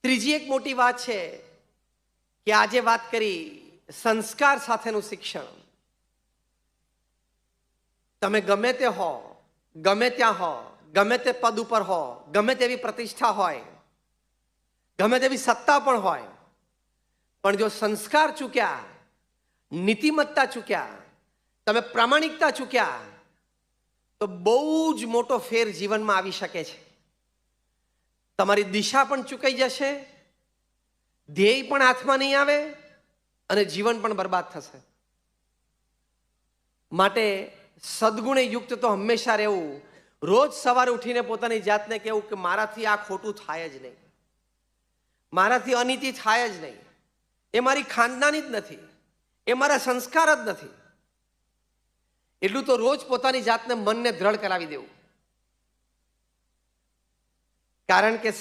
ત્રીજી એક મોટી વાત છે કે આજે વાત કરી સંસ્કાર સાથેનું શિક્ષણ. તમે ગમે તે હો, ગમે ત્યાં હો, ગમે તે પદ ઉપર હો, ગમે તેવી પ્રતિષ્ઠા હોય, ગમે તેવી સત્તા પણ હોય, પણ જો સંસ્કાર ચૂક્યા, નીતિમત્તા ચૂક્યા, તમે પ્રામાણિકતા ચૂક્યા, તો બહુ જ મોટો ફેર જીવનમાં આવી શકે છે. તમારી દિશા પણ ચૂકાઈ જશે, ધ્યેય પણ હાથમાં નહીં આવે અને જીવન પણ બરબાદ થશે. માટે સદગુણે યુક્ત તો હંમેશા રહેવું. રોજ સવારે ઉઠીને પોતાની જાતને કહેવું કે મારાથી આ ખોટું થાય જ નહીં, મારાથી અનીતિ થાય જ નહીં. એ મારી ખાનદાની જ નથી, એ મારા સંસ્કાર જ નથી. એટલું તો રોજ પોતાની જાતને મનને દ્રઢ કરાવી દેવું. કારણ કે